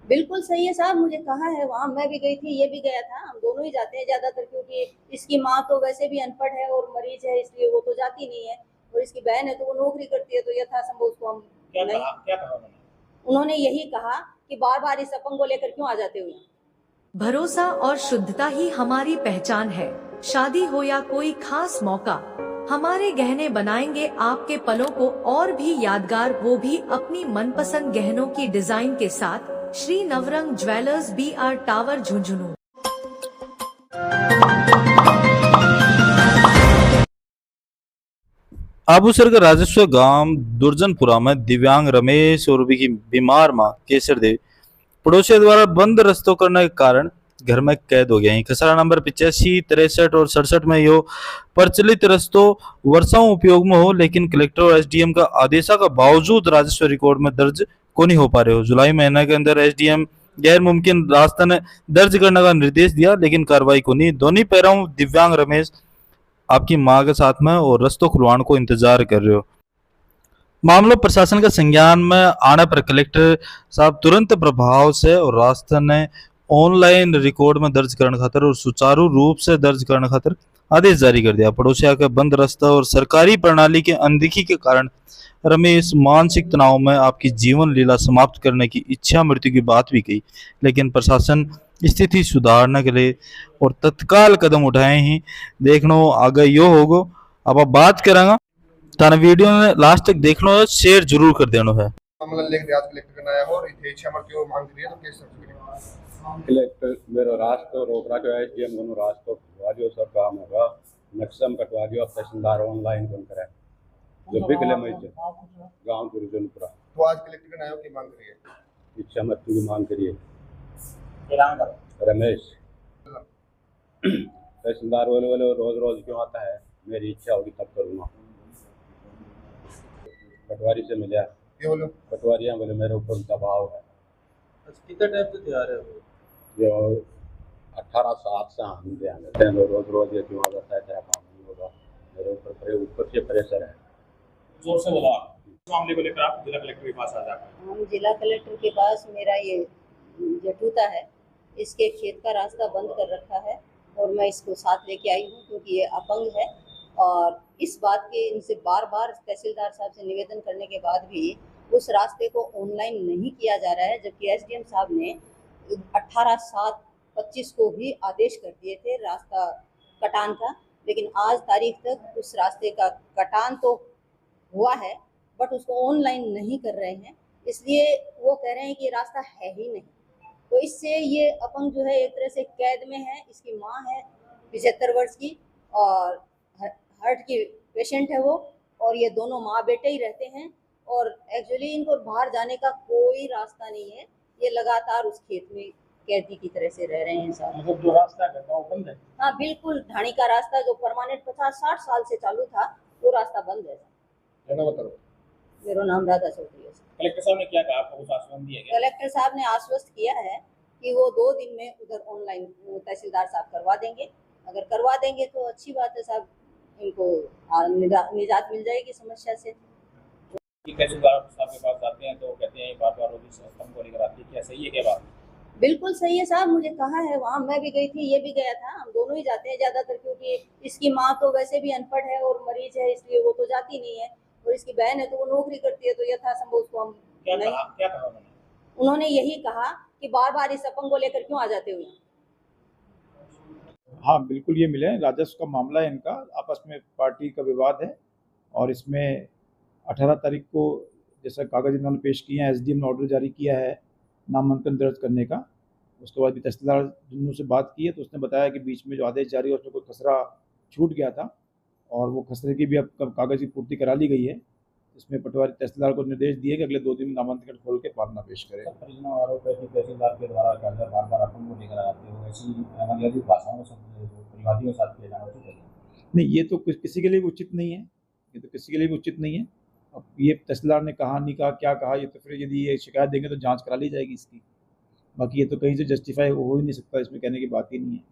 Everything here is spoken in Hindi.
बिल्कुल सही है साहब, मुझे कहा है वहाँ, मैं भी गई थी, ये भी गया था, हम दोनों ही जाते हैं ज़्यादातर, क्योंकि इसकी माँ तो वैसे भी अनपढ़ है और मरीज है, इसलिए वो तो जाती नहीं है, और इसकी बहन है तो वो नौकरी करती है, तो यथासंभव उसको हम नहीं। क्या कहा उन्होंने? उन्होंने यही कहा कि बार बार इस अपंग को लेकर क्यों आ जाते हो यहाँ। भरोसा और शुद्धता ही हमारी पहचान है। शादी हो या कोई खास मौका, हमारे गहने बनाएंगे आपके पलों को और भी यादगार, वो भी अपनी मनपसंद गहनों की डिजाइन के साथ। Shri Navrang Jewellers, BR Tower, Jhunjhunu. Abusar का राजस्व गांव दुर्जनपुरा में दिव्यांग रमेश और उनकी बीमार मां केसर देवी पड़ोसियों द्वारा बंद रस्तों करने के कारण घर में कैद हो गया है। खसरा नंबर 85, 63 और 67 में यो प्रचलित रस्तों वर्षों उपयोग में हो, लेकिन कलेक्टर और SDM का आदेशा का बावजूद राजस्व रिकॉर्ड में दर्ज को नहीं हो पा रहे हो। जुलाई महीने के अंदर SDM गैर मुमकिन रास्ता ने दर्ज करने का निर्देश दिया, लेकिन कार्रवाई को नहीं। दोनों पैरों दिव्यांग रमेश आपकी मां के साथ में और रस्तों खुलवाने को इंतजार कर रहे हो। मामला प्रशासन का संज्ञान में आने पर कलेक्टर साहब तुरंत प्रभाव से और रास्ते ने ऑनलाइन रिकॉर्ड में दर्ज करने खातर और सुचारू रूप से दर्ज करने खातर आदेश जारी कर दिया। पड़ोसिया के बंद रास्ता और सरकारी प्रणाली के अनदेखी के कारण रमेश मानसिक तनाव में आपकी जीवन लीला समाप्त करने की इच्छा मृत्यु की बात भी कही, लेकिन प्रशासन स्थिति सुधारने के लिए और तत्काल कदम उठाए ही। देखनो आगे यो होगो। अब आप बात करेंगे ताने वीडियो ने लास्ट तक देख लो, शेयर जरूर कर देना है। मामला लेकर आज कलेक्टर करना आया हो और इच्छा मृत्यु मांग करी है तो केस कलेक्टर मेरो रास्ता रोकरा के SDM दोनों रास्ता वादियों सब काम होगा नक्शम कटवादियों तहसीलदार ऑनलाइन बन करे जो बिगले में गांव दुर्जनपुरा तो आज कलेक्टर करना आया हो की मांग करी है इच्छा मृत्यु की मांग करिए रमेश तहसीलदार बोले रोज रोज क्यों आता है, मेरी इच्छा होगी तब करूँगा। पटवारी से मिला, ये बोलो पटवारियाँ बोले मेरे ऊपर दबाव है। कितना टाइम से तैयार है जो 18/7 से हम ध्यान देते हैं, रोज रोज ये क्यों आता है, तेरा काम नहीं होगा, मेरे ऊपर से प्रेशर है। जोर से बोला। इस मामले को लेकर आप जिला कलेक्टर के पास आ जाकर। हम जिला कलेक्टर के पास, मेरा ये जटूता है, इसके खेत का रास्ता बंद कर रखा है और मैं इसको साथ लेके आई हूँ क्योंकि ये अपंग है, और इस बात के इनसे बार बार तहसीलदार साहब से निवेदन करने के बाद भी उस रास्ते को ऑनलाइन नहीं किया जा रहा है, जबकि SDM साहब ने 18/7/25 को भी आदेश कर दिए थे रास्ता कटान का, लेकिन आज तारीख तक उस रास्ते का कटान तो हुआ है बट उसको ऑनलाइन नहीं कर रहे हैं, इसलिए वो कह रहे हैं कि रास्ता है ही नहीं। तो इससे ये अपंग जो है एक तरह से कैद में है। इसकी माँ है 75 वर्ष की और हार्ट की पेशेंट है वो, और ये दोनों माँ बेटे ही रहते हैं, और एक्चुअली इनको बाहर जाने का कोई रास्ता नहीं है, ये लगातार उस खेत में कैदी की तरह से रह रहे हैं साहब। मतलब जो रास्ता है वो बंद है? हाँ बिल्कुल, ढाणी का रास्ता जो परमानेंट 50-60 साल से चालू था वो रास्ता बंद है। मेरा नाम राधा चौधरी है। कलेक्टर साहब ने क्या कहा, आपको कुछ आश्वासन दिया गया? कलेक्टर साहब ने आश्वस्त किया है कि वो 2 दिन में उधर ऑनलाइन तहसीलदार साहब करवा देंगे। अगर करवा देंगे तो अच्छी बात है साहब, इनको निजात मिल जाएगी समस्या से। तहसीलदार साहब के पास जाते हैं तो कहते हैं बार बार स्तंभ को लेकर आती है, क्या सही है क्या बात? बिल्कुल सही है साहब, मुझे कहा है वहाँ, मैं भी गई थी, ये भी गया था, हम दोनों ही जाते हैं ज़्यादातर, क्योंकि इसकी माँ तो वैसे भी अनपढ़ है और मरीज है, इसलिए वो तो जाती नहीं है, और इसकी बहन है तो वो नौकरी करती है, तो यथासंभव उसको हम नहीं। क्या कहा उन्होंने यही कहा कि बार बार इस अपंग को लेकर क्यों आ जाते हो। हाँ बिल्कुल, ये मिले, राजस्व का मामला है इनका, आपस में पार्टी का विवाद है, और इसमें 18 तारीख को जैसा कागज इन्होंने पेश किए हैं, SDM ने ऑर्डर जारी किया है नामांकन दर्ज करने का। उसके बाद भी तहसीलदार जुन्नू से बात की है तो उसने बताया कि बीच में जो आदेश जारी है उसमें कोई खसरा छूट गया था, और वो खसरे की भी अब कागज की पूर्ति करा ली गई है। इसमें पटवारी तहसीलदार को निर्देश दिए कि अगले 2 दिन में नामांकन खोल के पावना पेश करें। आरोप है कि तहसीलदार के द्वारा बार बार अपंग को लेकर आते हो, ऐसी अनाधिकृत भाषाओं परिवादियों के साथ किया जाना उचित है? नहीं, ये तो किसी के लिए भी उचित नहीं है, ये तो किसी के लिए भी उचित नहीं है। अब ये तहसीलदार ने कहा नहीं कहा, क्या कहा, ये तो फिर यदि ये शिकायत देंगे तो जांच करा ली जाएगी इसकी। बाकी ये तो कहीं से जस्टिफाई हो ही नहीं सकता, इसमें कहने की बात ही नहीं है।